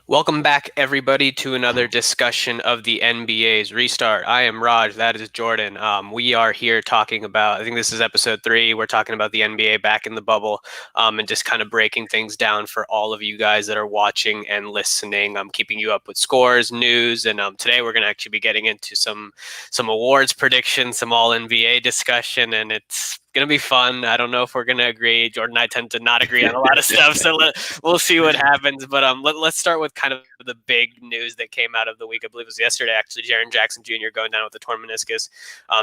Welcome back, everybody, to another discussion of the NBA's restart. I am Raj. That is Jordan. We are here talking about, I think this is episode 3. We're talking about the NBA back in the bubble and just kind of breaking things down for all of you guys that are watching and listening. I'm keeping you up with scores, news, and today we're going to actually be getting into some awards predictions, some all NBA discussion, and it's going to be fun. I don't know if we're going to agree. Jordan and I tend to not agree on a lot of stuff, so we'll see what happens. But let's start with kind of the big news that came out of the week. I believe it was yesterday, actually. Jaren Jackson Jr. going down with the torn meniscus,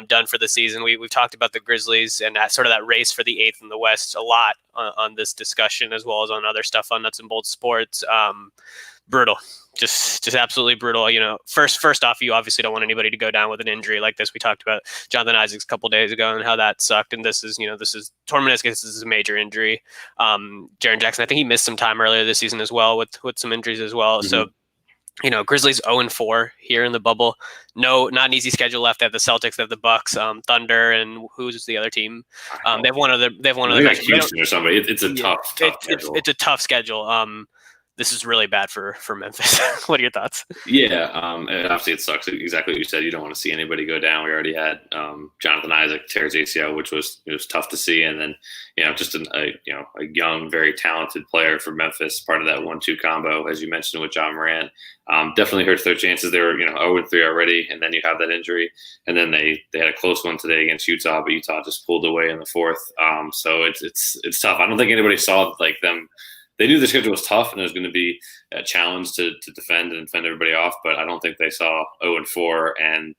done for the season. We've talked about the Grizzlies and that sort of that race for the eighth in the West a lot on this discussion, as well as on other stuff on Nuts and Bolts Sports. Brutal. Just absolutely brutal. First off, you obviously don't want anybody to go down with an injury like this. We talked about Jonathan Isaacs a couple days ago and how that sucked. And this is torn meniscus. This is a major injury. Jaren Jackson, I think he missed some time earlier this season as well with some injuries as well. Mm-hmm. So, Grizzlies 0-4 here in the bubble. No, not an easy schedule left. They have the Celtics, they have the Bucks, Thunder, and who's the other team? They have one of the. Houston or somebody. It's a tough schedule. It's a tough schedule. This is really bad for Memphis. What are your thoughts? Yeah, and obviously it sucks. Exactly what you said. You don't want to see anybody go down. We already had Jonathan Isaac tear his ACL, which was tough to see. And then just a young, very talented player for Memphis, part of that 1-2 combo, as you mentioned with John Morant, definitely hurts their chances. They were 0-3 already, and then you have that injury, and then they had a close one today against Utah, but Utah just pulled away in the fourth. So it's tough. I don't think anybody saw them. They knew the schedule was tough and it was going to be a challenge to defend everybody off, but I don't think they saw 0-4 and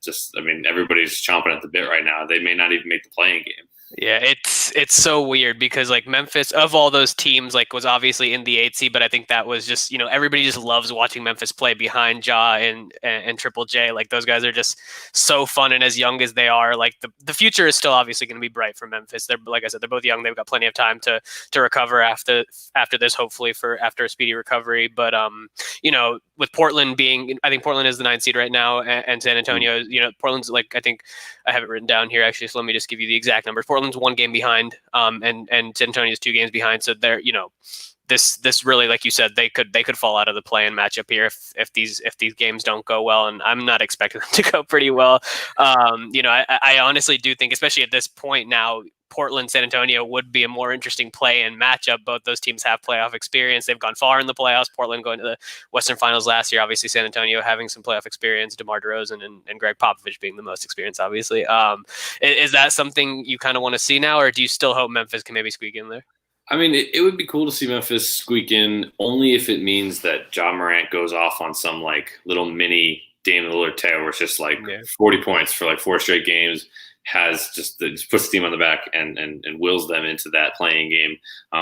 everybody's chomping at the bit right now. They may not even make the playing game. Yeah, it's so weird because Memphis, of all those teams, was obviously in the 8th seed, but I think that was just everybody just loves watching Memphis play behind Ja and Triple J. Those guys are just so fun, and as young as they are, the future is still obviously going to be bright for Memphis. They're, like I said, they're both young. They've got plenty of time to recover after this, hopefully after a speedy recovery. But with Portland being, I think Portland is the 9th seed right now, and San Antonio, Portland's I think I have it written down here actually, so let me just give you the exact numbers. Portland's 1 game behind, and San Antonio's 2 games behind. So they're, this really, like you said, they could fall out of the play-in matchup here if these games don't go well, and I'm not expecting them to go pretty well. I honestly do think, especially at this point now, Portland, San Antonio would be a more interesting play-in matchup. Both those teams have playoff experience. They've gone far in the playoffs. Portland going to the Western Finals last year. Obviously, San Antonio having some playoff experience. DeMar DeRozan and Greg Popovich being the most experienced, obviously. Is that something you kind of want to see now, or do you still hope Memphis can maybe squeak in there? I mean, it would be cool to see Memphis squeak in, only if it means that John Morant goes off on some little mini Dame Lillard tale where it's just 40 points for 4 straight games. Just puts the team on the back and wills them into that playing game.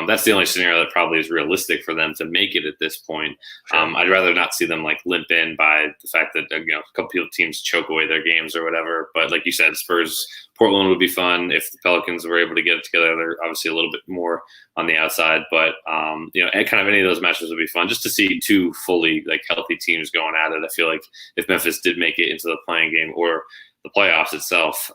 That's the only scenario that probably is realistic for them to make it at this point. Sure. I'd rather not see them limp in by the fact that a couple of teams choke away their games or whatever. But like you said, Spurs, Portland would be fun if the Pelicans were able to get it together. They're obviously a little bit more on the outside, but kind of any of those matches would be fun just to see 2 fully healthy teams going at it. I feel like if Memphis did make it into the playing game or the playoffs itself,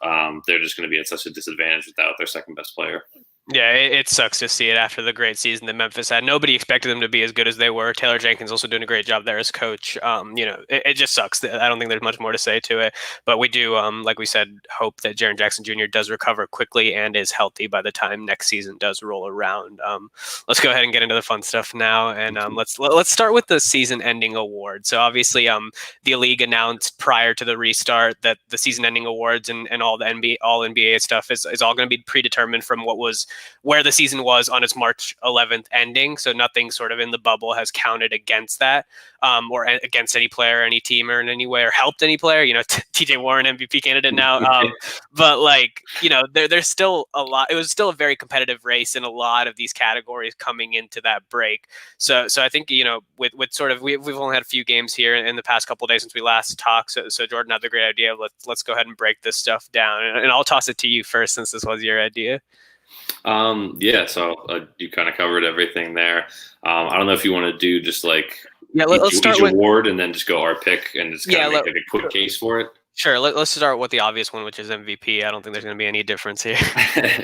they're just going to be at such a disadvantage without their second best player. Yeah, it sucks to see it after the great season that Memphis had. Nobody expected them to be as good as they were. Taylor Jenkins also doing a great job there as coach. It just sucks. I don't think there's much more to say to it. But we do, like we said, hope that Jaren Jackson Jr. does recover quickly and is healthy by the time next season does roll around. Let's go ahead and get into the fun stuff now. And let's start with the season-ending award. So obviously, the league announced prior to the restart that the season-ending awards and all the NBA stuff is all going to be predetermined from where the season was on its March 11th ending. So nothing sort of in the bubble has counted against that, or against any player, any team, or in any way, or helped any player. TJ Warren, MVP candidate now. But there's still a lot. It was still a very competitive race in a lot of these categories coming into that break. So I think, with sort of, we've only had a few games here in the past couple of days since we last talked. So Jordan had the great idea of let's go ahead and break this stuff down. And I'll toss it to you first, since this was your idea. So you kind of covered everything there. I don't know if you want to do just let's start each with award and then just go our pick and just kind of make a quick case for it. Sure. Let's start with the obvious one, which is MVP. I don't think there's going to be any difference here.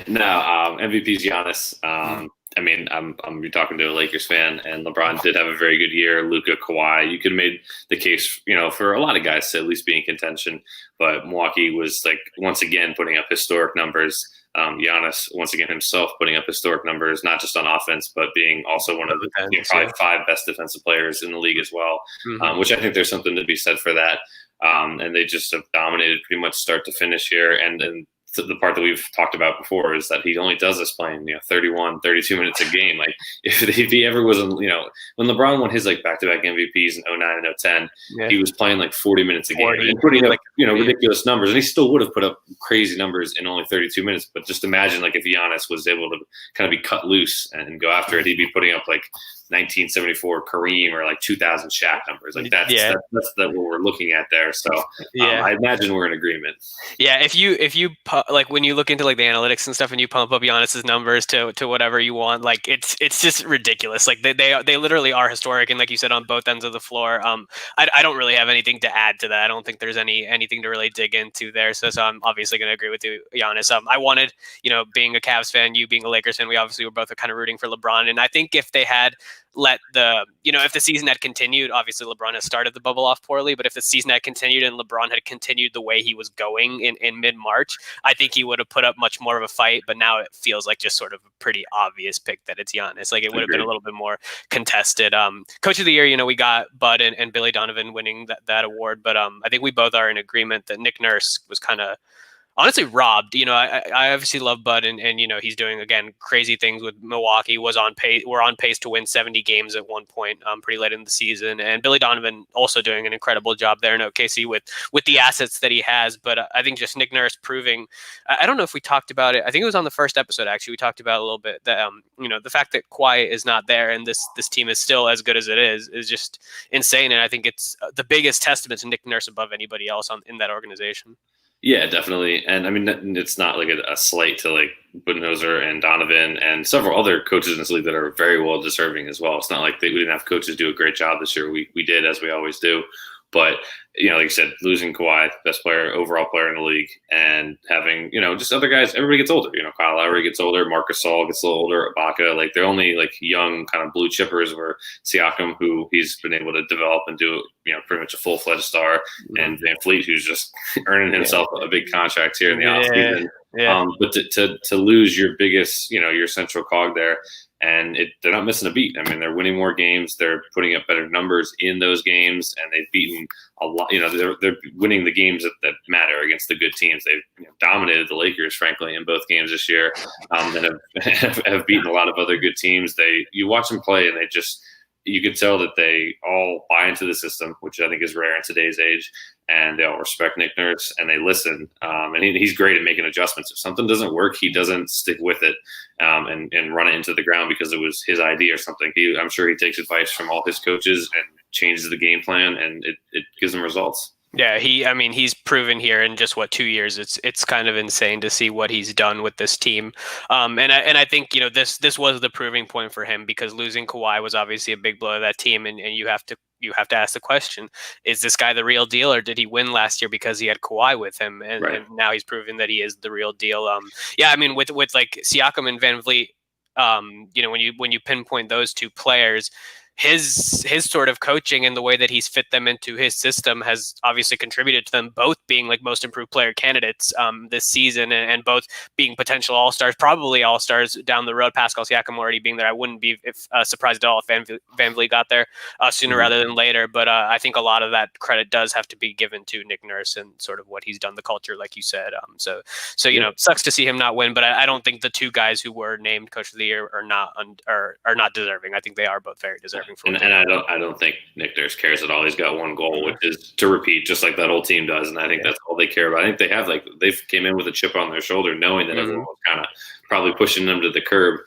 No, MVP is Giannis. I mean, you're talking to a Lakers fan, and LeBron did have a very good year. Luka, Kawhi, you could have made the case, for a lot of guys to at least be in contention. But Milwaukee was like once again putting up historic numbers. Giannis once again himself putting up historic numbers, not just on offense, but being also one of the probably 5 best defensive players in the league as well. Which I think there's something to be said for that. And they just have dominated pretty much start to finish here. And the part that we've talked about before is that he only does this playing 31 32 minutes a game. Like if he ever was when LeBron won his like back-to-back MVPs in 09 and 010, he was playing like 40 minutes a game and putting up ridiculous numbers, and he still would have put up crazy numbers in only 32 minutes. But just imagine like if Giannis was able to kind of be cut loose and go after it, he'd be putting up like 1974 Kareem or like 2000 Shaq numbers. Like that's what we're looking at there. So I imagine we're in agreement. Yeah, if you like when you look into like the analytics and stuff and you pump up Giannis's numbers to whatever you want, like it's just ridiculous. Like they literally are historic, and like you said, on both ends of the floor. I don't really have anything to add to that. I don't think there's anything to really dig into there. So I'm obviously going to agree with you, Giannis. I wanted, being a Cavs fan, you being a Lakers fan, we obviously were both kind of rooting for LeBron, and I think if they had let if the season had continued, obviously LeBron has started the bubble off poorly, but if the season had continued and LeBron had continued the way he was going in mid-March, I think he would have put up much more of a fight. But now it feels like just sort of a pretty obvious pick that it's Giannis. Like it would have been a little bit more contested. Coach of the year, we got Bud and Billy Donovan winning that award, but I think we both are in agreement that Nick Nurse was kind of honestly robbed. I obviously love Bud, and he's doing again crazy things with Milwaukee. We're on pace to win 70 games at one point, pretty late in the season. And Billy Donovan also doing an incredible job there in OKC with the assets that he has. But I think just Nick Nurse proving. I don't know if we talked about it. I think it was on the first episode actually. We talked about a little bit that the fact that Kawhi is not there and this team is still as good as it is just insane. And I think it's the biggest testament to Nick Nurse above anybody else in that organization. Yeah, definitely. And I mean, it's not like a slight to like Budenholzer and Donovan and several other coaches in this league that are very well deserving as well. It's not like we didn't have coaches do a great job this year. We did, as we always do. But, like you said, losing Kawhi, best overall player in the league, and having, just other guys, everybody gets older. Kyle Lowry gets older, Marc Gasol gets a little older, Ibaka, like they're only like young kind of blue chippers, where Siakam, who he's been able to develop and do, pretty much a full-fledged star, and Van Fleet, who's just earning himself a big contract here in the offseason. Yeah. But to lose your biggest, your central cog there, and they're not missing a beat. I mean, they're winning more games. They're putting up better numbers in those games, and they've beaten a lot. They're winning the games that matter against the good teams. They've dominated the Lakers, frankly, in both games this year, and have beaten a lot of other good teams. You watch them play, and you could tell that they all buy into the system, which I think is rare in today's age, and they all respect Nick Nurse and they listen. And he's great at making adjustments. If something doesn't work, he doesn't stick with it and run it into the ground because it was his idea or something. I'm sure he takes advice from all his coaches and changes the game plan, and it gives them results. Yeah, he's proven here in just 2 years. It's kind of insane to see what he's done with this team. And I think, this was the proving point for him, because losing Kawhi was obviously a big blow to that team. And you have to ask the question, is this guy the real deal, or did he win last year because he had Kawhi with him? And now he's proven that he is the real deal. With like Siakam and Van Vliet, when you pinpoint those two players, his sort of coaching and the way that he's fit them into his system has obviously contributed to them both being like most improved player candidates this season, and both being potential all-stars, probably all-stars down the road. Pascal Siakam already being there. I wouldn't be surprised at all if Van Vliet got there sooner rather than later. But I think a lot of that credit does have to be given to Nick Nurse and sort of what he's done, the culture, like you said. So sucks to see him not win, but I don't think the two guys who were named Coach of the Year are not deserving. I think they are both very deserving. And I don't think Nick Nurse cares at all. He's got one goal, which is to repeat, just like that whole team does. And I think that's all they care about. I think they've came in with a chip on their shoulder, knowing that everyone was kind of probably pushing them to the curb.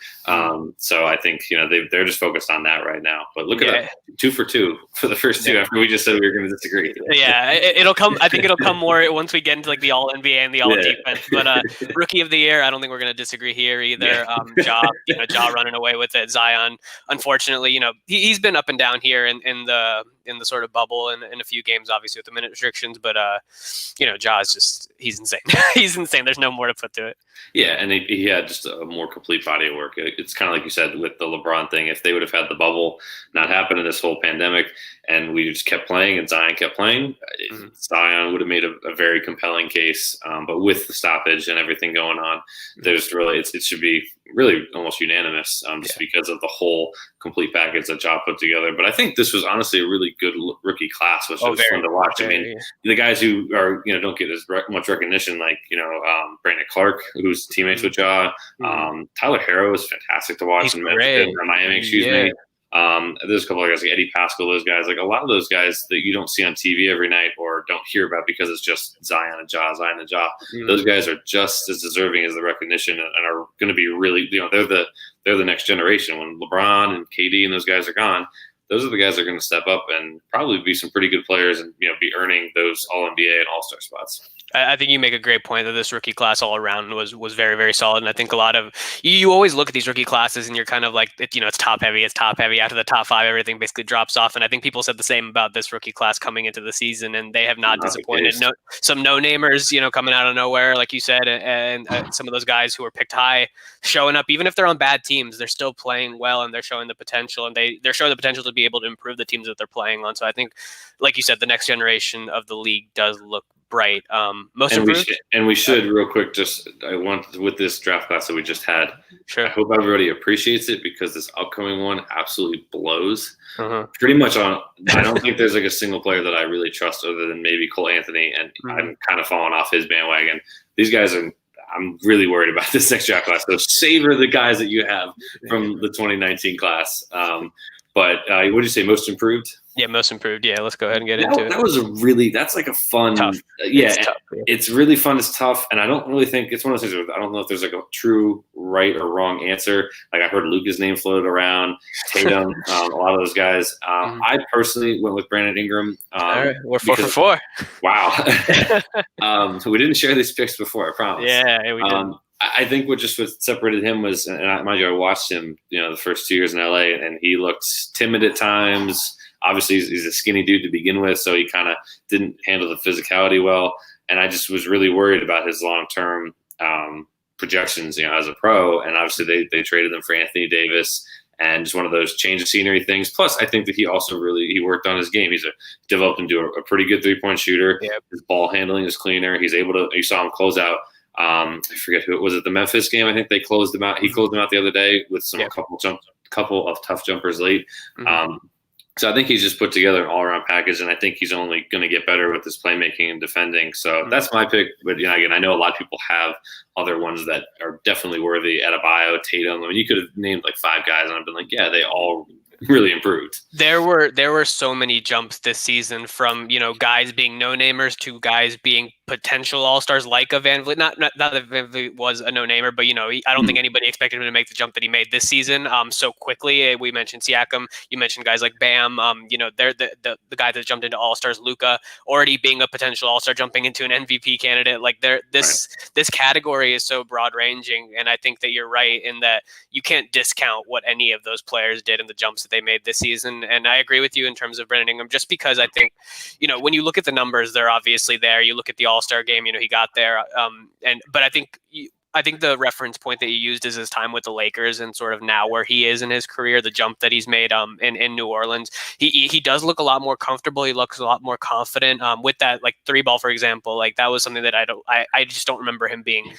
So I think they're just focused on that right now. But look at that, 2 for 2 for the first two after we just said we were going to disagree. Yeah, it'll come. I think it'll come more once we get into like the All NBA and the All Defense. But Rookie of the Year, I don't think we're going to disagree here either. Ja running away with it. Zion, unfortunately, he's been up and down here in the sort of bubble and in a few games, obviously with the minute restrictions. But Ja is he's insane. He's insane. There's no more to put to it. Yeah, and he had had just a more complete body of work. It's kind of like you said with the LeBron thing. If they would have had the bubble not happen in this whole pandemic and we just kept playing and Zion kept playing, Zion would have made a very compelling case. But with the stoppage and everything going on, there's really it should be really almost unanimous just because of the whole complete package that Ja put together. But I think this was honestly a really good rookie class, which was fun to watch. I mean, the guys who are don't get as much recognition, like Brandon Clark, who's teammates with Ja. Tyler Harrow is fantastic to watch in Miami. Excuse me. There's a couple of guys like Eddie Pascal, those guys, like a lot of those guys that you don't see on TV every night or don't hear about because it's just Zion and Ja. Those guys are just as deserving as the recognition and are going to be really, they're the next generation. When LeBron and KD and those guys are gone, those are the guys that are going to step up and probably be some pretty good players and be earning those All NBA and All Star spots. I think you make a great point that this rookie class all around was very, very solid. And I think a lot of you always look at these rookie classes and you're kind of like, it's top heavy. After the top five, everything basically drops off. And I think people said the same about this rookie class coming into the season, and they have not disappointed. Some no-namers, coming out of nowhere, like you said, and some of those guys who are picked high showing up, even if they're on bad teams, they're still playing well and they're showing the potential, and they're showing the potential to be able to improve the teams that they're playing on. So I think, like you said, the next generation of the league does look bright. We should real quick. With this draft class that we just had. Sure. I hope everybody appreciates it because this upcoming one absolutely blows. Pretty much I don't think there's like a single player that I really trust other than maybe Cole Anthony, and I'm kind of falling off his bandwagon. These guys I'm really worried about this next draft class. So savor the guys that you have from the 2019 class. But what did you say? Most improved? Yeah, most improved. Yeah, let's go ahead and get into it. That was that's like a fun. Tough. It's really fun. It's tough, and I don't really think it's one of those things. I don't know if there's like a true right or wrong answer. Like I heard Luka's name floated around, Tatum, a lot of those guys. I personally went with Brandon Ingram. All right, we're 4 for 4. Wow. So we didn't share these picks before, I promise. Yeah, we did. I think what separated him was, and mind you, I watched him, the first 2 years in LA, and he looked timid at times. Obviously, he's a skinny dude to begin with, so he kind of didn't handle the physicality well. And I just was really worried about his long-term projections, as a pro. And obviously, they traded him for Anthony Davis, and just one of those change of scenery things. Plus, I think that he also he worked on his game. He's developed into a pretty good three-point shooter. Yep. His ball handling is cleaner. He's able to. You saw him close out. I forget who it was. At the Memphis game, I think they closed him out. He closed him out the other day with couple of tough jumpers late. So I think he's just put together an all-around package, and I think he's only going to get better with his playmaking and defending. So that's my pick. But again, I know a lot of people have other ones that are definitely worthy. Adebayo, Tatum. I mean, you could have named like 5 guys, and I've been like, yeah, they all really improved. There were so many jumps this season from guys being no-namers to guys being potential all-stars like a Van Vliet. Not that Van Vliet was a no-namer, but I don't think anybody expected him to make the jump that he made this season so quickly. We mentioned Siakam, you mentioned guys like Bam. They're the guy that jumped into all-stars. Luka already being a potential all-star, jumping into an MVP candidate. Like this category is so broad-ranging, and I think that you're right in that you can't discount what any of those players did in the jumps that they made this season. And I agree with you in terms of Brandon Ingram, just because I think when you look at the numbers, they're obviously there. You look at the All-Star game, he got there. But I think the reference point that you used is his time with the Lakers and sort of now where he is in his career, the jump that he's made in New Orleans. He does look a lot more comfortable. He looks a lot more confident with that, like 3-ball, for example. Like that was something that I just don't remember him being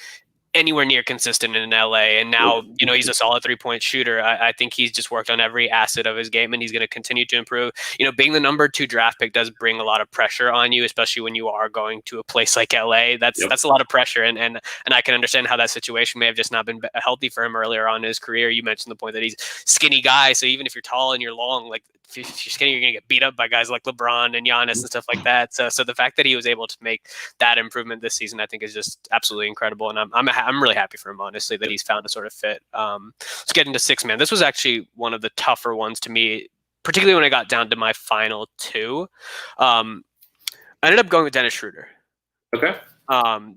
anywhere near consistent in LA. And now, he's a solid 3-point shooter. I think he's just worked on every asset of his game, and he's going to continue to improve. Being the number 2 draft pick does bring a lot of pressure on you, especially when you are going to a place like LA. That's a lot of pressure. And I can understand how that situation may have just not been healthy for him earlier on in his career. You mentioned the point that he's a skinny guy. So even if you're tall and you're long, like if you're skinny, you're going to get beat up by guys like LeBron and Giannis and stuff like that. So the fact that he was able to make that improvement this season, I think is just absolutely incredible. And I'm really happy for him, honestly, that he's found a sort of fit. Let's get into 6-man. This was actually one of the tougher ones to me, particularly when I got down to my final 2. I ended up going with Dennis Schroeder. Okay.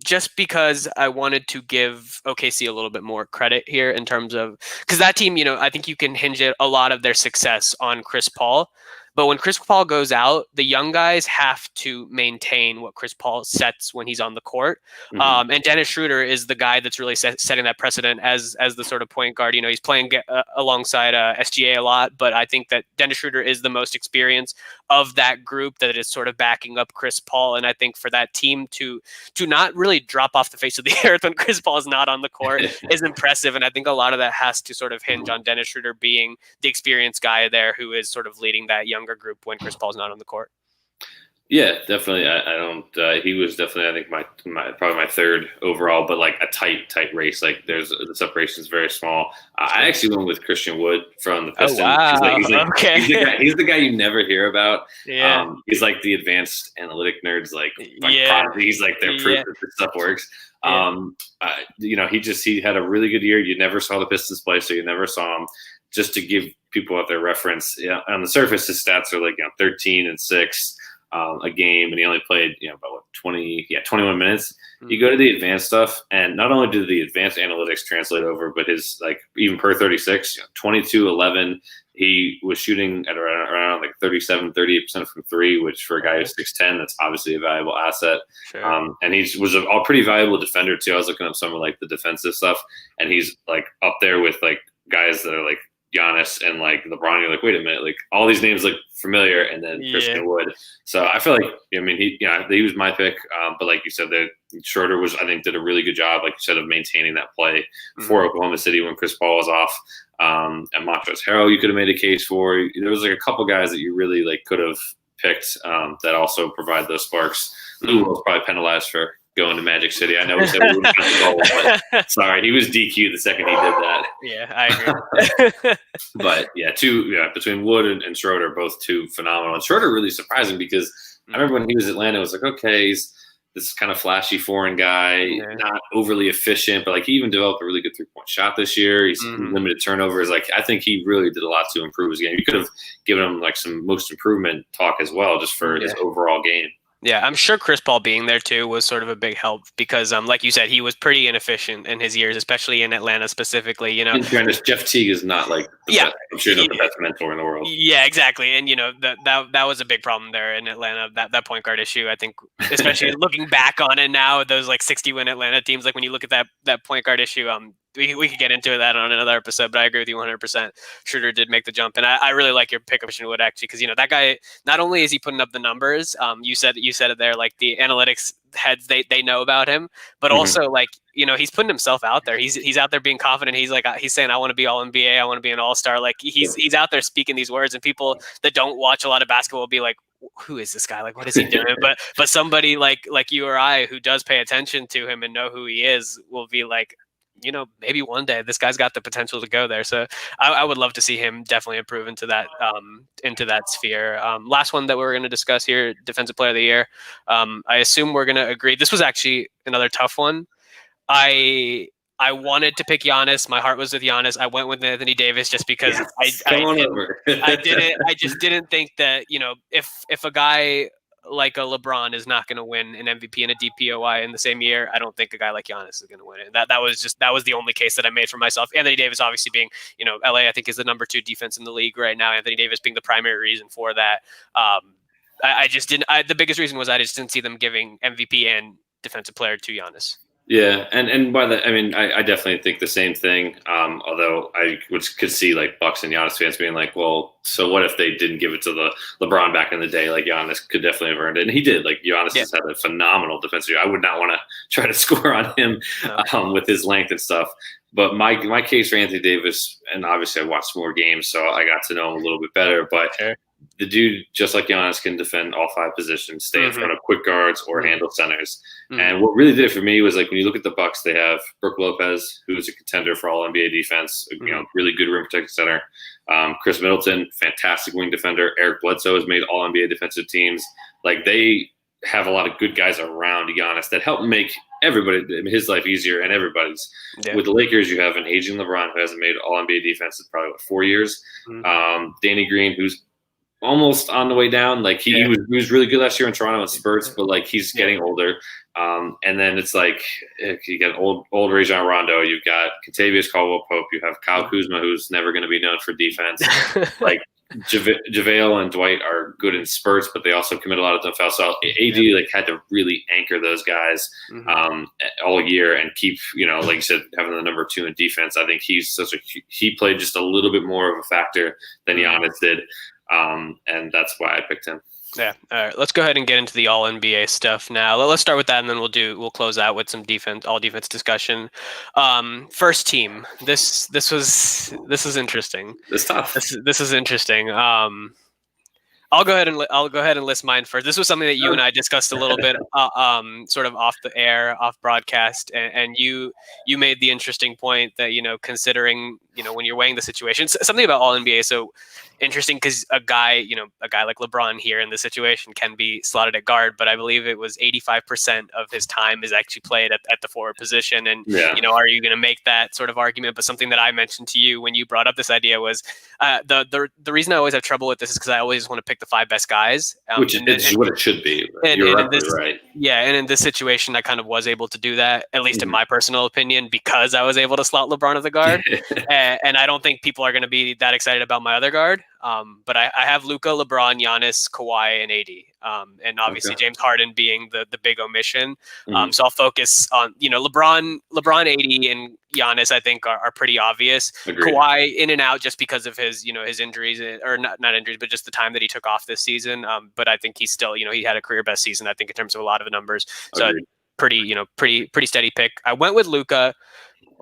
Just because I wanted to give OKC a little bit more credit here in terms of, because that team, I think you can hinge a lot of their success on Chris Paul. But when Chris Paul goes out, the young guys have to maintain what Chris Paul sets when he's on the court. And Dennis Schroeder is the guy that's really setting that precedent as the sort of point guard. He's playing alongside SGA a lot, but I think that Dennis Schroeder is the most experienced of that group that is sort of backing up Chris Paul. And I think for that team to not really drop off the face of the earth when Chris Paul is not on the court is impressive. And I think a lot of that has to sort of hinge on Dennis Schroeder being the experienced guy there who is sort of leading that younger group when Chris Paul's not on the court. Yeah, definitely. I don't. He was definitely, I think, my probably my third overall, but like a tight race. Like the separation is very small. I actually went with Christian Wood from the Pistons. Oh, wow. Okay. He's the guy you never hear about. Yeah. He's like the advanced analytic nerds. Like yeah. He's like their proof that this stuff works. Yeah. He had a really good year. You never saw the Pistons play, so you never saw him. Just to give people out there reference, on the surface, his stats are like 13 and 6. A game, and he only played about 21 minutes. You go to the advanced stuff, and not only do the advanced analytics translate over, but his even per 36, 22, 11, he was shooting at around 37-38% from three, which for a guy who's 6'10", that's obviously a valuable asset. Sure. And he was a pretty valuable defender too. I was looking up some of the defensive stuff, and he's up there with guys that are Giannis and LeBron. You're like, wait a minute, all these names look familiar, and then Christian Wood. So I feel he was my pick, but like you said, Schroeder did a really good job, like you said, of maintaining that play for Oklahoma City when Chris Paul was off. And Montrezl Harrell, you could have made a case for. There was a couple guys that you really could have picked that also provide those sparks. Lou was probably penalized for going to Magic City. I know we said we wouldn't have the goal, but sorry, he was DQ'd the second he did that. Yeah, I agree. But between Wood and Schroeder, both two phenomenal. And Schroeder really surprising because I remember when he was at Atlanta, I was like, okay, he's this kind of flashy foreign guy, not overly efficient, but he even developed a really good 3-point shot this year. He's limited turnovers. I think he really did a lot to improve his game. You could have given him some most improvement talk as well, just for his overall game. Yeah, I'm sure Chris Paul being there too was sort of a big help because, like you said, he was pretty inefficient in his years, especially in Atlanta specifically. In fairness, Jeff Teague is not the best. I'm sure he's not the best mentor in the world. Yeah, exactly. And that was a big problem there in Atlanta. That point guard issue, I think, especially looking back on it now, those 60-win Atlanta teams. When you look at that point guard issue, we could get into that on another episode, but I agree with you 100%. Schroeder did make the jump, and I really like your pick of Christian Wood actually, because that guy, not only is he putting up the numbers, you said it there, the analytics heads they know about him, but also he's putting himself out there. He's out there being confident. He's saying I want to be all NBA, I want to be an all-star. He's out there speaking these words, and people that don't watch a lot of basketball will be like, who is this guy? What is he doing? but somebody like you or I who does pay attention to him and know who he is will be like, maybe one day this guy's got the potential to go there. So I would love to see him definitely improve into that sphere. Last one that we're going to discuss here, Defensive Player of the Year. I assume we're going to agree. This was actually another tough one. I wanted to pick Giannis. My heart was with Giannis. I went with Anthony Davis just because I just didn't think that, if a guy like a LeBron is not going to win an MVP and a DPOI in the same year, I don't think a guy like Giannis is going to win it. That was the only case that I made for myself. Anthony Davis obviously being, LA, I think, is the number 2 defense in the league right now. Anthony Davis being the primary reason for that. I just didn't. The biggest reason was I just didn't see them giving MVP and Defensive Player to Giannis. Yeah, and by that, I definitely think the same thing. Although I could see Bucks and Giannis fans being like, well, so what if they didn't give it to the LeBron back in the day? Giannis could definitely have earned it, and he did. Giannis has had a phenomenal defensive year. I would not want to try to score on him with his length and stuff. But my case for Anthony Davis, and obviously I watched more games, so I got to know him a little bit better. But the dude, just like Giannis, can defend all 5 positions, stay in front of quick guards or handle centers. And what really did it for me was when you look at the Bucks, they have Brook Lopez, who's a contender for all NBA defense, really good rim protected center. Chris Middleton, fantastic wing defender. Eric Bledsoe has made all NBA defensive teams. They have a lot of good guys around Giannis that help make his life easier and everybody's. Yeah. With the Lakers, you have an aging LeBron who hasn't made all NBA defense in probably 4 years. Danny Green, who's almost on the way down. He was really good last year in Toronto in spurts, but he's getting older. And then it's you got old Rajon Rondo, you've got Kentavious Caldwell-Pope, you have Kyle Kuzma, who's never going to be known for defense. JaVale and Dwight are good in spurts, but they also commit a lot of dumb fouls. So AD had to really anchor those guys all year and keep, like you said, having the number 2 in defense. I think he played just a little bit more of a factor than Giannis did, and that's why I picked him. Yeah. All right. Let's go ahead and get into the all NBA stuff now. Let's start with that, and then we'll close out with some all defense discussion. First team. This is interesting. It's tough. This is interesting. I'll go ahead and list mine first. This was something that you and I discussed a little bit, sort of off the air, off broadcast, and you made the interesting point that considering when you're weighing the situation, something about all NBA. So interesting because a guy like LeBron here in this situation can be slotted at guard, but I believe it was 85% of his time is actually played at the forward position. And are you going to make that sort of argument? But something that I mentioned to you when you brought up this idea was the reason I always have trouble with this is because I always want to pick the 5 best guys, which is what it should be. You're right. Yeah, and in this situation, I kind of was able to do that, at least in my personal opinion, because I was able to slot LeBron at the guard. And I don't think people are going to be that excited about my other guard. But I have Luka, LeBron, Giannis, Kawhi, and AD. And obviously James Harden being the big omission. So I'll focus on, LeBron, AD, and Giannis, I think are pretty obvious. Agreed. Kawhi in and out just because of his, his injuries, or not injuries, but just the time that he took off this season. But I think he's still, he had a career best season, I think, in terms of a lot of the numbers. So Agreed. pretty steady pick. I went with Luka.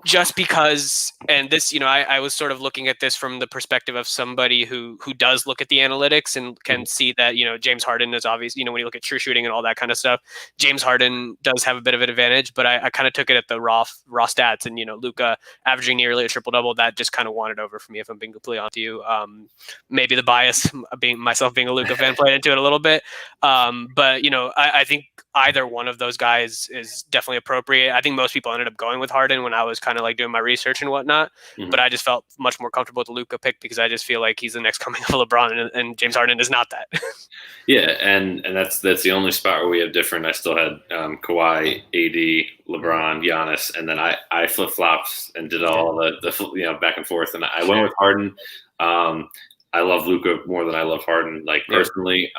Just because, and this, I was sort of looking at this from the perspective of somebody who does look at the analytics and can see that, James Harden is obvious, when you look at true shooting and all that kind of stuff, James Harden does have a bit of an advantage, but I kind of took it at the raw stats, and, Luka averaging nearly a triple-double, that just kind of won it over for me, if I'm being completely honest with you. Maybe the bias, being a Luka fan, played into it a little bit. But, I think either one of those guys is definitely appropriate. I think most people ended up going with Harden when I was kind of like doing my research and whatnot, but I just felt much more comfortable with the Luka pick because I just feel like he's the next coming of LeBron, and James Harden is not that. Yeah, and that's the only spot where we have different. I still had Kawhi, AD, LeBron, Giannis, and then I flip flopped and did all the back and forth, and I went with Harden. I love Luka more than I love Harden, personally.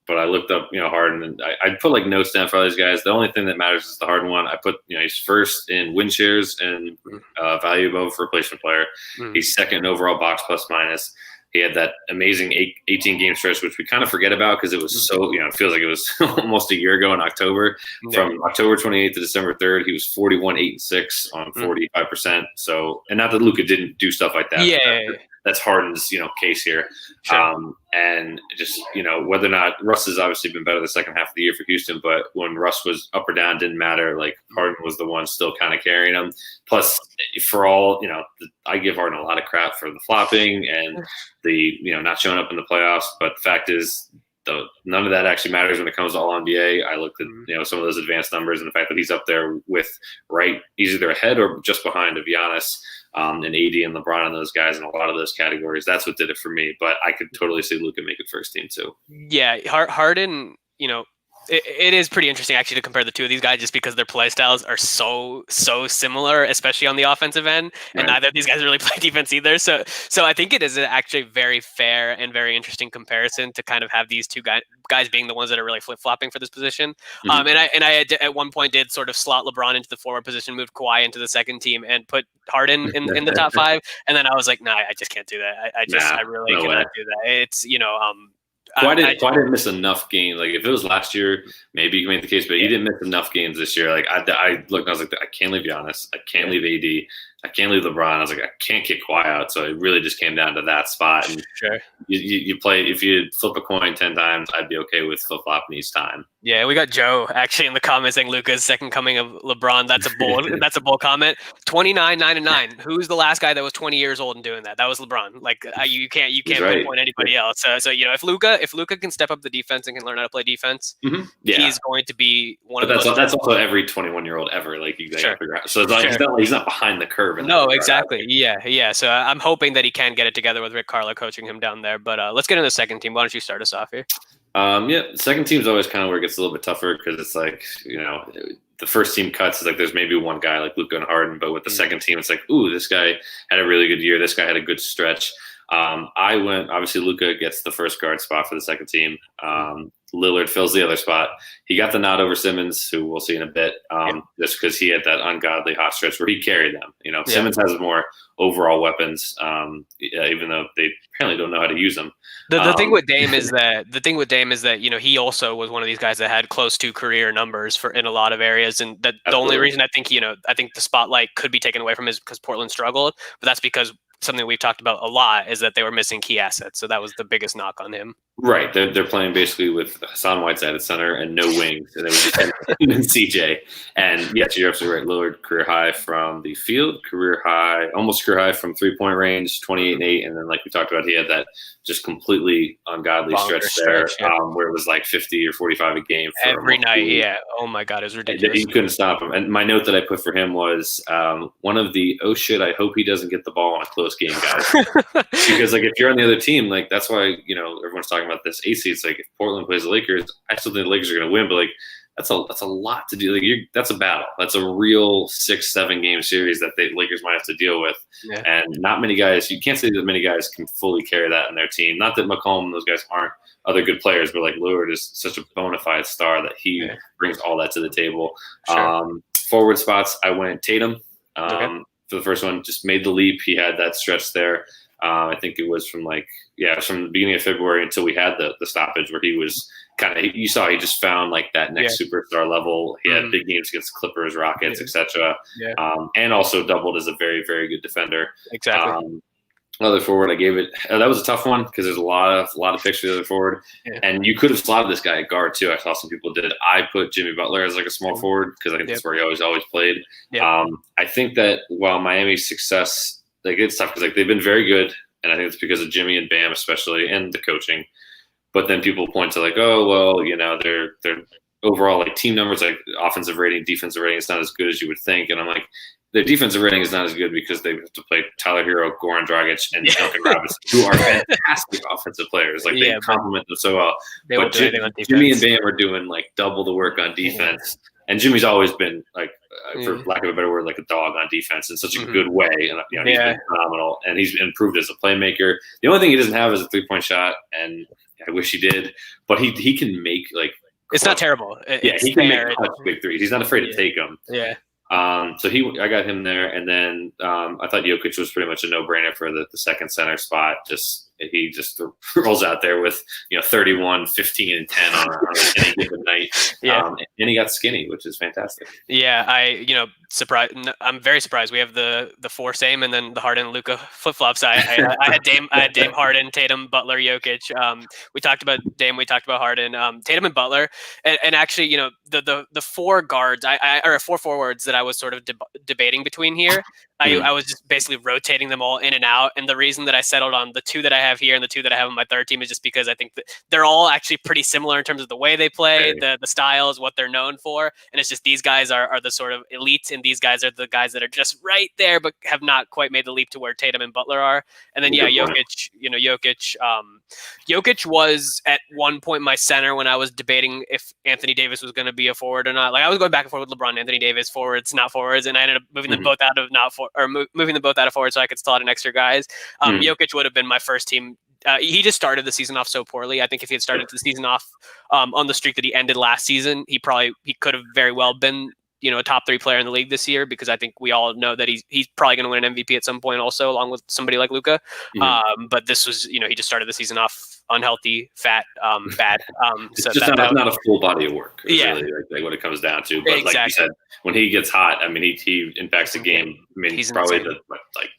But I looked up, Harden, and I put notes down for all these guys. The only thing that matters is the Harden one. I put, he's first in win shares and value above replacement player. He's second in overall box plus minus. He had that amazing 18 game stretch, which we kind of forget about because it was so, it feels like it was almost a year ago in October. From October 28th to December 3rd, he was 41, 8, and 6 on 45%. So, and not that Luka didn't do stuff like that. Yeah. That's Harden's, case here. Sure. And just, whether or not Russ has obviously been better the second half of the year for Houston, but when Russ was up or down, didn't matter. Harden was the one still kind of carrying him. Plus, for all, I give Harden a lot of crap for the flopping and the, not showing up in the playoffs. But the fact is, none of that actually matters when it comes to all NBA. I looked at, some of those advanced numbers, and the fact that he's up there with he's either ahead or just behind of Giannis. And AD and LeBron and those guys in a lot of those categories. That's what did it for me. But I could totally see Luka make it first team too. Yeah, Harden, it is pretty interesting actually to compare the two of these guys just because their play styles are so similar, especially on the offensive end. And neither of these guys really play defense either. So I think it is actually a very fair and very interesting comparison to kind of have these two guys being the ones that are really flip-flopping for this position. And I at one point did sort of slot LeBron into the forward position, moved Kawhi into the second team, and put Harden in the top 5. And then I was like, nah, I just can't do that. I really cannot do that. It's, Kawhi didn't miss enough games. If it was last year, maybe you can make the case, but he didn't miss enough games this year. I looked and I was like, I can't leave Giannis. I can't leave AD. I can't leave LeBron. I was like, I can't kick Kawhi out. So it really just came down to that spot. And sure. You play, if you flip a coin 10 times, I'd be okay with flip-flopping each time. Yeah, we got Joe actually in the comments saying Luka's second coming of LeBron. That's a bold that's a bold comment. 29, 9 and 9. Who's the last guy that was 20 years old and doing that? That was LeBron. You can't pinpoint anybody else. So if Luka can step up the defense and can learn how to play defense, he's going to be one of the most. That's also every 21-year-old ever. You got to figure out. So he's not behind the curve. No, exactly. Yeah. So I'm hoping that he can get it together with Rick Carlisle coaching him down there. But let's get into the second team. Why don't you start us off here? Second team's always kind of where it gets a little bit tougher because it's the first team cuts is there's maybe one guy like Luka and Harden, but with the second team, it's ooh, this guy had a really good year. This guy had a good stretch. I went, obviously, Luka gets the first guard spot for the second team. Lillard fills the other spot. He got the nod over Simmons, who we'll see in a bit, just because he had that ungodly hot stretch where he carried them. Simmons has more overall weapons, even though they apparently don't know how to use them. The thing with Dame is that he also was one of these guys that had close to career numbers in a lot of areas, and that the only reason I think the spotlight could be taken away from him is because Portland struggled, but that's because something we've talked about a lot is that they were missing key assets, so that was the biggest knock on him. Right, they're playing basically with Hassan Whiteside at center and no wings, and it was just him and CJ. And yes, you're absolutely right. Lillard career high from the field, almost career high from 3-point range, 28-8, and then like we talked about, he had that just completely ungodly stretch there, where it was like 50 or 45 a game for every night. Yeah, oh my God, it was ridiculous. You couldn't stop him. And my note that I put for him was one of the oh shit, I hope he doesn't get the ball in a close game, guys. Because like if you're on the other team, like that's why everyone's talking about this 8 seed. It's like if Portland plays the Lakers, I still think the Lakers are going to win, but like that's a lot to do. Like that's a battle. That's a real 6-7 game series that the Lakers might have to deal with. Yeah. And not many guys. You can't say that many guys can fully carry that in their team. Not that McCollum and those guys aren't other good players, but like Lillard is such a bona fide star that he brings all that to the table. Sure. Forward spots, I went Tatum. For the first one, just made the leap. He had that stretch there. I think it was from the beginning of February until we had the stoppage where he was you saw he just found like that next superstar level. He had big games against Clippers, Rockets, etc. And also doubled as a very, very good defender. Exactly. Other forward, I gave it. That was a tough one because there's a lot of picks for the other forward, and you could have slotted this guy at guard too. I saw some people did. I put Jimmy Butler as like a small forward because I think that's where he always played. I think that while Miami's success, like it's tough because like they've been very good, and I think it's because of Jimmy and Bam especially, and the coaching. But then people point to like, oh well, their overall like team numbers, like offensive rating, defensive rating, it's not as good as you would think, and I'm like. Their defensive rating is not as good because they have to play Tyler Hero, Goran Dragic, and Duncan Robinson, who are fantastic offensive players. Like they complement them so well. But Jimmy and Bam are doing like double the work on defense, and Jimmy's always been like, for lack of a better word, like a dog on defense in such a good way. And he's been phenomenal, and he's improved as a playmaker. The only thing he doesn't have is a 3-point shot, and I wish he did. But he can make like it's not terrible. He can make big threes. He's not afraid to take them. Yeah. So I got him there, and then I thought Jokic was pretty much a no-brainer for the second center spot. He just rolls out there with 31, 15, and 10 on any given night. And he got skinny, which is fantastic. Yeah, I'm very surprised. We have the four same, and then the Harden Luka flip flops. I had Dame, Harden, Tatum, Butler, Jokic. We talked about Dame, we talked about Harden, Tatum, and Butler, and actually, the four guards, or four forwards that I was sort of debating between here. I was just basically rotating them all in and out, and the reason that I settled on the two that I have here and the two that I have on my third team is just because I think that they're all actually pretty similar in terms of the way they play, the styles, what they're known for, and it's just these guys are the sort of elite, and these guys are the guys that are just right there but have not quite made the leap to where Tatum and Butler are. And then Jokic, Jokic was at one point my center when I was debating if Anthony Davis was going to be a forward or not. Like I was going back and forth with LeBron, Anthony Davis, forwards, not forwards, and I ended up moving them both out of moving them both out of forward so I could slot in extra guys. Jokic would have been my first team. He just started the season off so poorly. I think if he had started the season off on the streak that he ended last season, he could have very well been a top 3 player in the league this year, because I think we all know that he's probably going to win an MVP at some point also, along with somebody like Luka. But this was, he just started the season off unhealthy, fat, bad. It's so just not a full body of work. Really, like what it comes down to. But like you said, when he gets hot, I mean, he impacts the game. I mean, he's probably the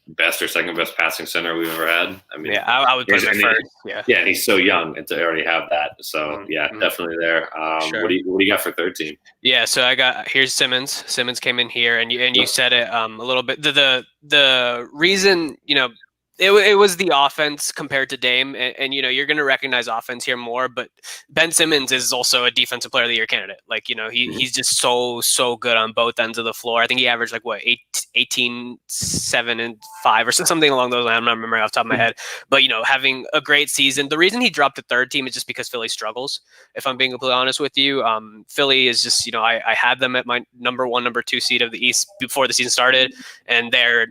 best or second best passing center we've ever had. I mean, I would put him first. Yeah, and he's so young and to already have that. So definitely there. Sure. What do you got for third team? Yeah, so here's Simmons. Simmons came in here, and you said it a little bit. The reason it was the offense compared to Dame, and you're going to recognize offense here more, but Ben Simmons is also a defensive player of the year candidate. Like, he's just so good on both ends of the floor. I think he averaged 18, 7, and 5 or something along those lines. I'm not remembering off the top of my head, but having a great season. The reason he dropped the third team is just because Philly struggles. If I'm being completely honest with you, Philly is just, I had them at my number 1, number 2 seed of the East before the season started, and they're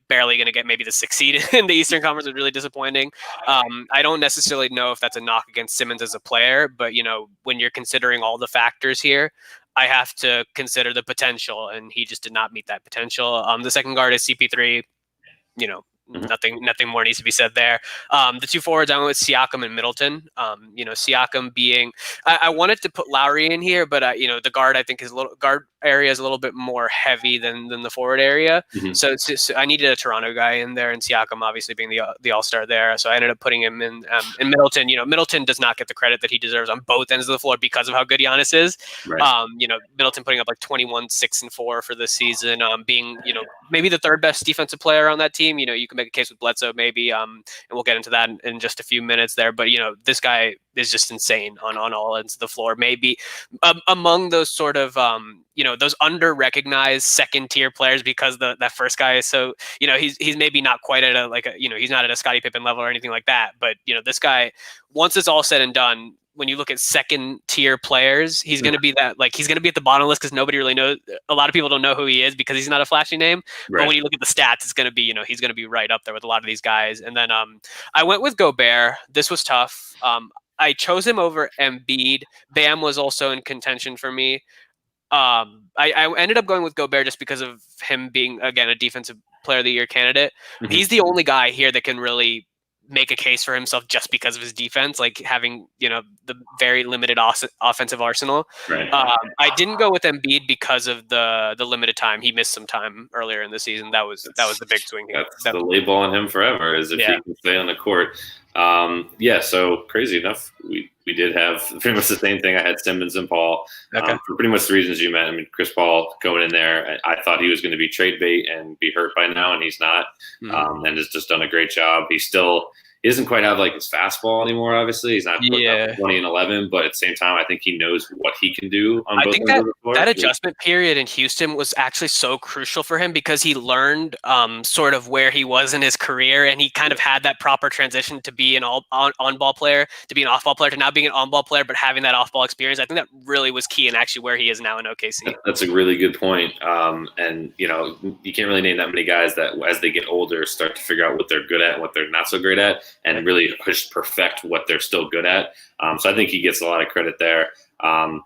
barely going to get maybe the 6th seed in the Eastern Conference was really disappointing. I don't necessarily know if that's a knock against Simmons as a player, but when you're considering all the factors here, I have to consider the potential, and he just did not meet that potential. The second guard is CP3. Nothing more needs to be said there. The two forwards, I went with Siakam and Middleton. Siakam being, I wanted to put Lowry in here, but the guard I think guard area is a little bit more heavy than the forward area. Mm-hmm. So I needed a Toronto guy in there, and Siakam obviously being the all-star there. So I ended up putting him in. And Middleton, Middleton does not get the credit that he deserves on both ends of the floor because of how good Giannis is. Right. Middleton putting up like 21, 6, and 4 for this season, being maybe the third best defensive player on that team. You can make a case with Bledsoe maybe, and we'll get into that in just a few minutes there. But this guy is just insane on all ends of the floor. Maybe among those sort of those under-recognized second-tier players, because that first guy is so he's maybe not quite at he's not at a Scottie Pippen level or anything like that. But this guy, once it's all said and done, when you look at second tier players, he's going to be he's going to be at the bottom list because nobody really knows. A lot of people don't know who he is because he's not a flashy name. Right. But when you look at the stats, it's going to be, he's going to be right up there with a lot of these guys. And then I went with Gobert. This was tough. I chose him over Embiid. Bam was also in contention for me. I ended up going with Gobert just because of him being, again, a defensive player of the year candidate. Mm-hmm. He's the only guy here that can really make a case for himself just because of his defense, like having the very limited offensive arsenal. Right. I didn't go with Embiid because of the limited time. He missed some time earlier in the season. That was the big swing here. That's the label on him forever, is if he can stay on the court. So crazy enough, we did have pretty much the same thing. I had Simmons and Paul for pretty much the reasons you meant. I mean, Chris Paul going in there, I thought he was going to be trade bait and be hurt by now, and he's not. Mm-hmm. And has just done a great job. He doesn't quite have his fastball anymore. Obviously, he's not 20 and 11, but at the same time, I think he knows what he can do on both ends of the floor. That adjustment period in Houston was actually so crucial for him because he learned sort of where he was in his career, and he kind of had that proper transition to be an on-ball player, to be an off-ball player, to now being an on-ball player, but having that off-ball experience. I think that really was key in actually where he is now in OKC. That's a really good point. And you can't really name that many guys that as they get older start to figure out what they're good at and what they're not so great at, and really just perfect what they're still good at. So I think he gets a lot of credit there.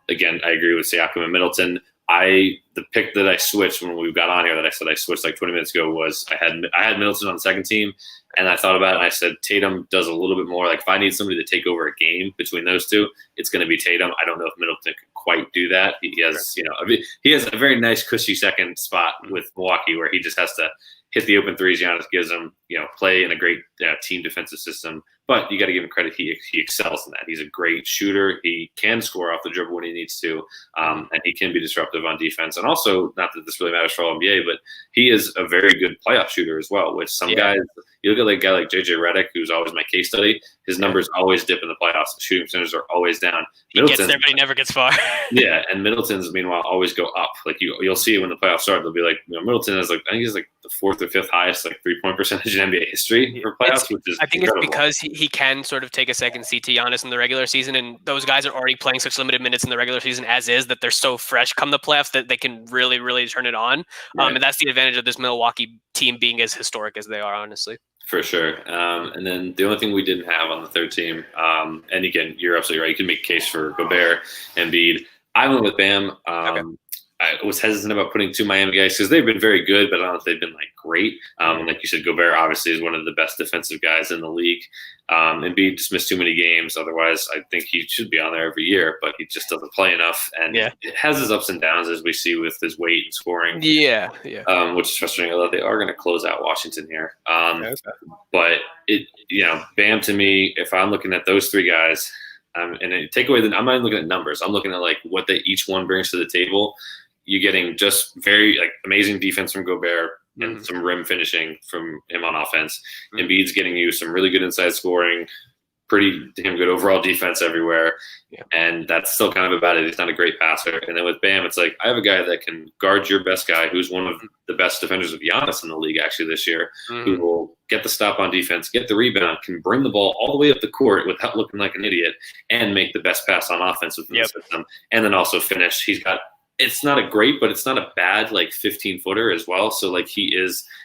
Again, I agree with Siakam and Middleton. The pick that I switched when we got on here that I said I switched 20 minutes ago was I had Middleton on the second team, and I thought about it and I said Tatum does a little bit more. If I need somebody to take over a game between those two, it's going to be Tatum. I don't know if Middleton can quite do that. He has, he has a very nice cushy second spot with Milwaukee where he just has to hit the open threes Giannis gives him, play in a great team defensive system. But you got to give him credit. He excels in that. He's a great shooter. He can score off the dribble when he needs to, and he can be disruptive on defense. And also, not that this really matters for all NBA, but he is a very good playoff shooter as well, which some guys – you look at a guy like JJ Redick, who's always my case study, his numbers always dip in the playoffs. The shooting percentages are always down. He gets there, but he never gets far. Yeah, and Middleton's, meanwhile, always go up. You'll see it when the playoffs start. They'll be Middleton is I think he's the fourth or fifth highest 3-point percentage in NBA history for playoffs, which is incredible. It's because he can sort of take a second seat to Giannis in the regular season, and those guys are already playing such limited minutes in the regular season as is that they're so fresh come the playoffs that they can really, really turn it on. Right. And that's the advantage of this Milwaukee team being as historic as they are, honestly. For sure. And then the only thing we didn't have on the third team, and again, you're absolutely right. You can make a case for Gobert, Embiid. I went with Bam. I was hesitant about putting two Miami guys because they've been very good, but I don't know if they've been great. Like you said, Gobert obviously is one of the best defensive guys in the league. Embiid just missed too many games. Otherwise, I think he should be on there every year, but he just doesn't play enough. And it has his ups and downs, as we see with his weight and scoring. Yeah. Which is frustrating. Although they are going to close out Washington here. But Bam to me, if I'm looking at those three guys, and take away I'm not even looking at numbers. I'm looking at what each one brings to the table. You're getting just very amazing defense from Gobert and some rim finishing from him on offense. Embiid's getting you some really good inside scoring, pretty damn good overall defense everywhere. Yeah. And that's still kind of about it. He's not a great passer. And then with Bam, it's I have a guy that can guard your best guy, who's one of the best defenders of Giannis in the league actually this year, who will get the stop on defense, get the rebound, can bring the ball all the way up the court without looking like an idiot, and make the best pass on offense within the system. And then also finish. He's got it's not a great, but it's not a bad like 15-footer as well. So like he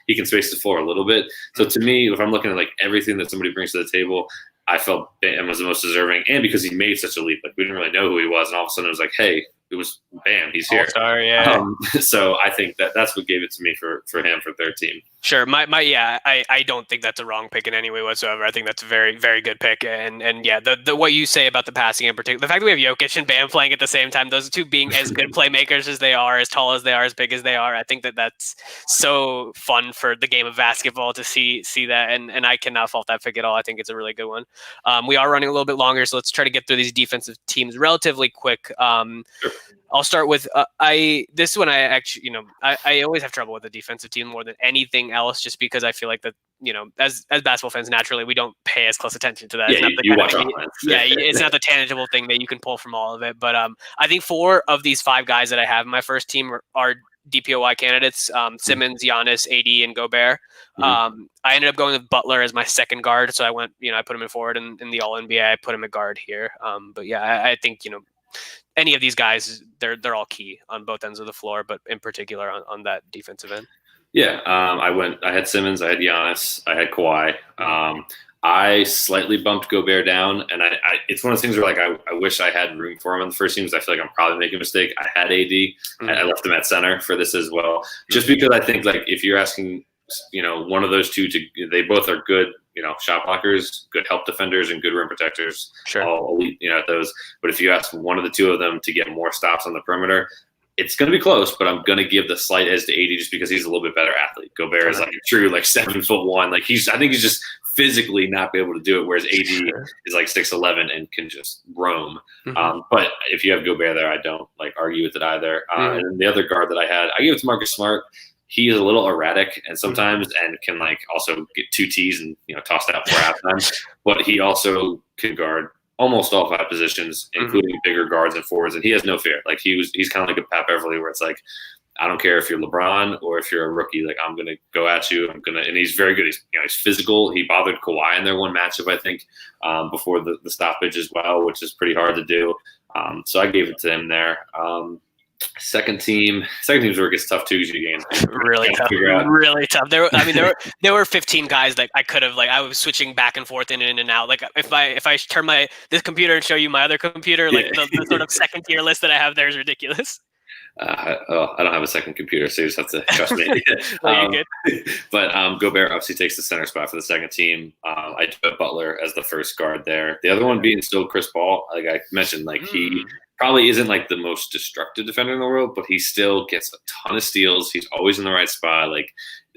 can space the floor a little bit. So to me, if I'm looking at like everything that somebody brings to the table, I felt Bam was the most deserving, and because he made such a leap, like we didn't really know who he was, and all of a sudden it was like, hey, it was Bam, he's here. All-star, yeah. So I think that's what gave it to me for him for third team. Sure. I don't think that's a wrong pick in any way whatsoever. I think that's a very, very good pick. And yeah, the what you say about the passing in particular, the fact that we have Jokic and Bam playing at the same time, those two being as good playmakers as they are, as tall as they are, as big as they are, I think that's so fun for the game of basketball to see that. And I cannot fault that pick at all. I think it's a really good one. We are running a little bit longer, so let's try to get through these defensive teams relatively quick. Sure. I'll start with this one. I actually, I always have trouble with the defensive team more than anything else, just because I feel like that, as basketball fans, naturally we don't pay as close attention to that. Yeah, it's not you watch offense. it's not the tangible thing that you can pull from all of it. But I think 4 of these 5 guys that I have in my first team are DPOY candidates: Simmons, Giannis, AD, and Gobert. I ended up going with Butler as my second guard, so I went, I put him in forward, and in the All NBA, I put him at guard here. But yeah, I think any of these guys, they're all key on both ends of the floor, but in particular on that defensive end. Yeah, I had Simmons, I had Giannis, I had Kawhi. I slightly bumped Gobert down, and it's one of those things where like I wish I had room for him on the first team, because I feel like I'm probably making a mistake. I had AD, I left him at center for this as well, just because I think like if you're asking, one of those two they both are good, shot blockers, good help defenders, and good rim protectors. Sure. All elite, at those. But if you ask one of the two of them to get more stops on the perimeter, it's going to be close, but I'm going to give the slight edge to AD just because he's a little bit better athlete. Gobert is like a true like 7'1". Like I think he's just physically not be able to do it, whereas AD is like 6'11" and can just roam. But if you have Gobert there, I don't like argue with it either. And then the other guard that I gave it to Marcus Smart. He is a little erratic and sometimes and can like also get 2 T's and tossed out for halftime. But he also can guard almost all 5 positions, including bigger guards and forwards, and he has no fear. Like he's kind of like a Pat Beverly, where it's like, I don't care if you're LeBron or if you're a rookie, like I'm gonna go at you. And he's very good. He's physical. He bothered Kawhi in their one matchup, I think, before the stoppage as well, which is pretty hard to do. So I gave it to him there. Second team's where it gets tough too, because you gain really tough. There were 15 guys that I could have, like, I was switching back and forth in and out. Like if I turn this computer and show you my other computer, like the sort of second tier list that I have there is ridiculous. I don't have a second computer, so you just have to trust me. But Gobert obviously takes the center spot for the second team. I put Butler as the first guard there. The other one being still Chris Paul. Like I mentioned, like he probably isn't like the most destructive defender in the world, but he still gets a ton of steals. He's always in the right spot. Like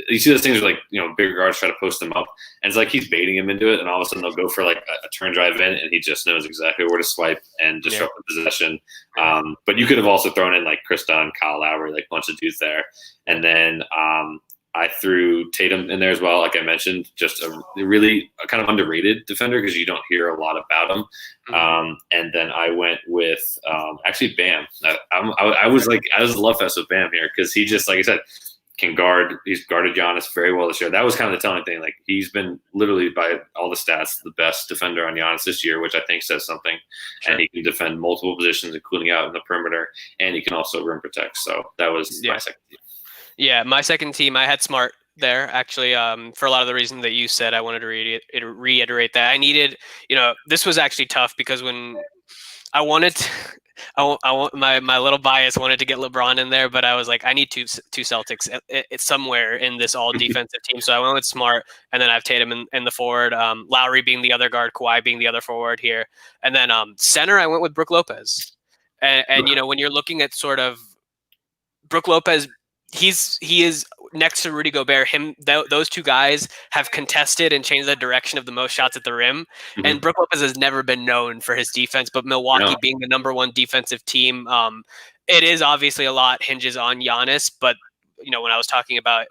you see those things where like, bigger guards try to post him up, and it's like he's baiting him into it, and all of a sudden they'll go for like a turn drive in, and he just knows exactly where to swipe and disrupt the possession. But you could have also thrown in like Chris Dunn, Kyle Lowry, like a bunch of dudes there. And then I threw Tatum in there as well, like I mentioned, just a really kind of underrated defender because you don't hear a lot about him. And then I went with actually Bam. I was a love fest with Bam here because he just, like I said, can guard. He's guarded Giannis very well this year. That was kind of the telling thing. Like he's been literally, by all the stats, the best defender on Giannis this year, which I think says something. Sure. And he can defend multiple positions, including out in the perimeter, and he can also rim protect. So that was my second team. Yeah, my second team, I had Smart there, actually, for a lot of the reasons that you said. I wanted to reiterate that. I needed, this was actually tough because when I wanted to, my little bias wanted to get LeBron in there, but I was like, I need two Celtics. It's somewhere in this all defensive team. So I went with Smart, and then I have Tatum in the forward, Lowry being the other guard, Kawhi being the other forward here. And then center, I went with Brook Lopez. And when you're looking at sort of Brook Lopez, he is next to Rudy Gobert. Those two guys have contested and changed the direction of the most shots at the rim. And Brook Lopez has never been known for his defense, but Milwaukee being the number 1 defensive team, it is obviously a lot hinges on Giannis. But when I was talking about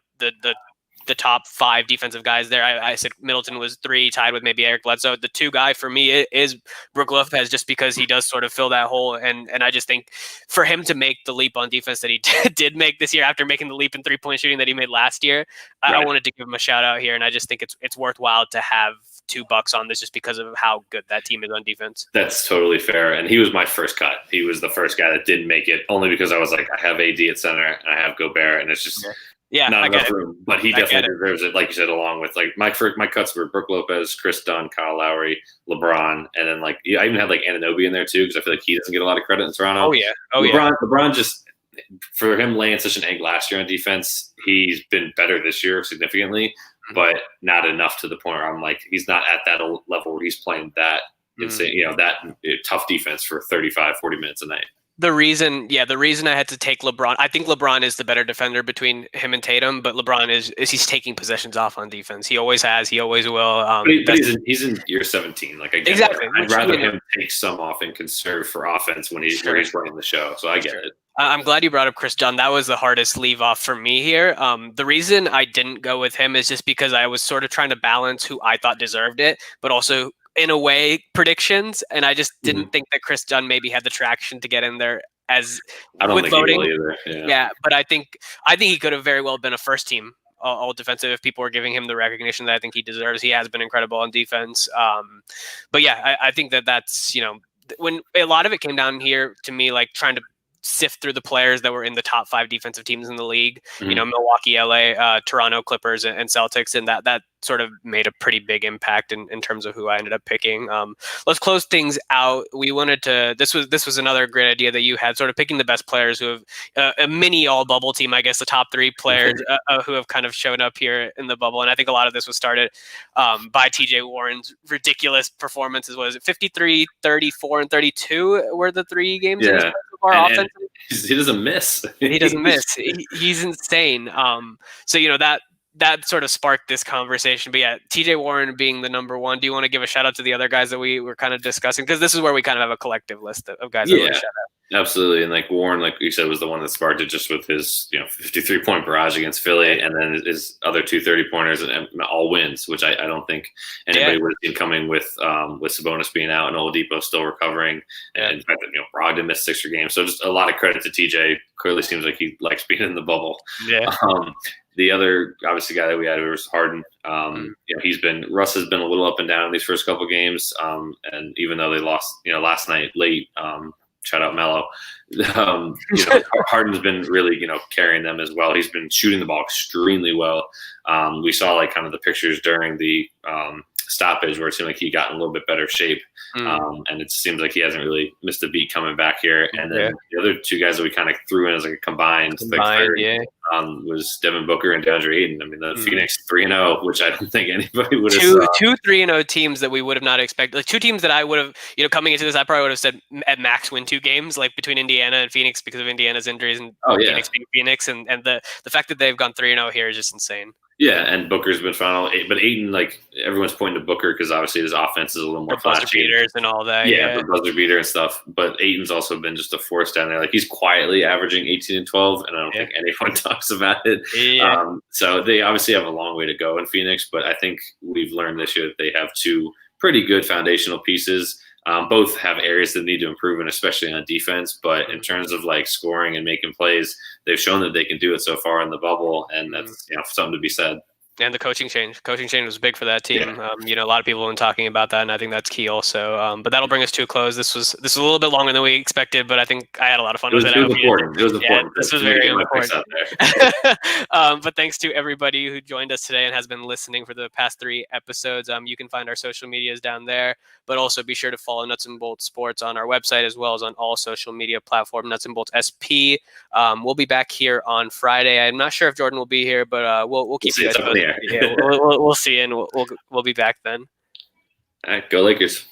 the top 5 defensive guys there, I said Middleton was 3, tied with maybe Eric Bledsoe. The 2 guy for me is Brook Lopez, just because he does sort of fill that hole. And I just think for him to make the leap on defense that he did make this year, after making the leap in 3-point shooting that he made last year, I wanted to give him a shout out here. And I just think it's worthwhile to have $2 on this just because of how good that team is on defense. That's totally fair. And he was my first cut. He was the first guy that didn't make it, only because I was like, I have AD at center and I have Gobert, and it's just not enough room. But he definitely deserves it, like you said, along with like my cuts were Brook Lopez, Chris Dunn, Kyle Lowry, LeBron, and then like I even had like Anunoby in there too, because I feel like he doesn't get a lot of credit in Toronto. LeBron just, for him laying such an egg last year on defense, he's been better this year significantly, but not enough to the point where I'm like, he's not at that level where he's playing that insane, that tough defense for 35, 40 minutes a night. The reason I had to take LeBron, I think LeBron is the better defender between him and Tatum, but LeBron is he's taking possessions off on defense. He always has, he always will. But he's in year 17. Like I get exactly. I'd rather him take some off and conserve for offense when he's running the show. So I get it. I'm glad you brought up Chris Dunn. That was the hardest leave off for me here. The reason I didn't go with him is just because I was sort of trying to balance who I thought deserved it, but also in a way predictions, and I just didn't think that Chris Dunn maybe had the traction to get in there as I don't with think voting. He will either. But I think he could have very well been a first team all defensive if people were giving him the recognition that I think he deserves. He has been incredible on defense. But yeah, I think that's when a lot of it came down here to me, like trying to sift through the players that were in the top 5 defensive teams in the league, Milwaukee, LA, Toronto, Clippers, and Celtics. And that sort of made a pretty big impact in terms of who I ended up picking. Let's close things out. We wanted to, this was another great idea that you had, sort of picking the best players who have a mini all bubble team, I guess the top 3 players who have kind of shown up here in the bubble. And I think a lot of this was started by TJ Warren's ridiculous performances. Was it 53, 34, and 32 were the 3 games? Yeah. And he doesn't miss. He doesn't miss. He's insane. So that sort of sparked this conversation. But yeah, TJ Warren being the number 1. Do you want to give a shout out to the other guys that we were kind of discussing? Because this is where we kind of have a collective list of guys that we shout out. Absolutely. And like Warren, like you said, was the one that sparked it just with his 53-point barrage against Philly, and then his other 2 30-pointers and all wins, which I don't think anybody would have seen coming with Sabonis being out and Oladipo still recovering, and the fact that Brogdon missed 6 games. So just a lot of credit to TJ. Clearly seems like he likes being in the bubble. Yeah. The other obviously guy that we had was Harden. Russ has been a little up and down in these first couple games, and even though they lost last night late, shout out Melo. Harden's been really carrying them as well. He's been shooting the ball extremely well. We saw like kind of the pictures during the stoppage where it seemed like he got in a little bit better shape, and it seems like he hasn't really missed a beat coming back here. And then the other 2 guys that we kind of threw in as like a combined third, was Devin Booker and DeAndre Ayton. I mean, the Phoenix 3-0, which I don't think anybody would have saw. 2 3-0 teams that we would have not expected. Like 2 teams that I would have, coming into this, I probably would have said at max win 2 games, like between Indiana and Phoenix because of Indiana's injuries and Phoenix being Phoenix, and the fact that they've gone 3-0 here is just insane. Yeah, and Booker's been phenomenal. But Ayton, like everyone's pointing to Booker because obviously his offense is a little more flashy. Buzzer beaters and all that. Yeah, the buzzer beater and stuff. But Ayton's also been just a force down there. Like he's quietly averaging 18 and 12, and I don't think anyone talks about it. Yeah. So they obviously have a long way to go in Phoenix, but I think we've learned this year that they have 2 pretty good foundational pieces. Both have areas that need to improve, and especially on defense. But in terms of like scoring and making plays, they've shown that they can do it so far in the bubble, and that's something to be said. And the coaching change was big for that team. A lot of people have been talking about that, and I think that's key also. But that'll bring us to a close. This was a little bit longer than we expected, but I think I had a lot of fun with it. It was important. This was very important. But thanks to everybody who joined us today and has been listening for the past 3 episodes. You can find our social medias down there, but also be sure to follow Nuts and Bolts Sports on our website as well as on all social media platforms, Nuts and Bolts SP. We'll be back here on Friday. I'm not sure if Jordan will be here, but we'll keep you guys posted. Yeah, we'll see, and we'll be back then. All right, go Lakers.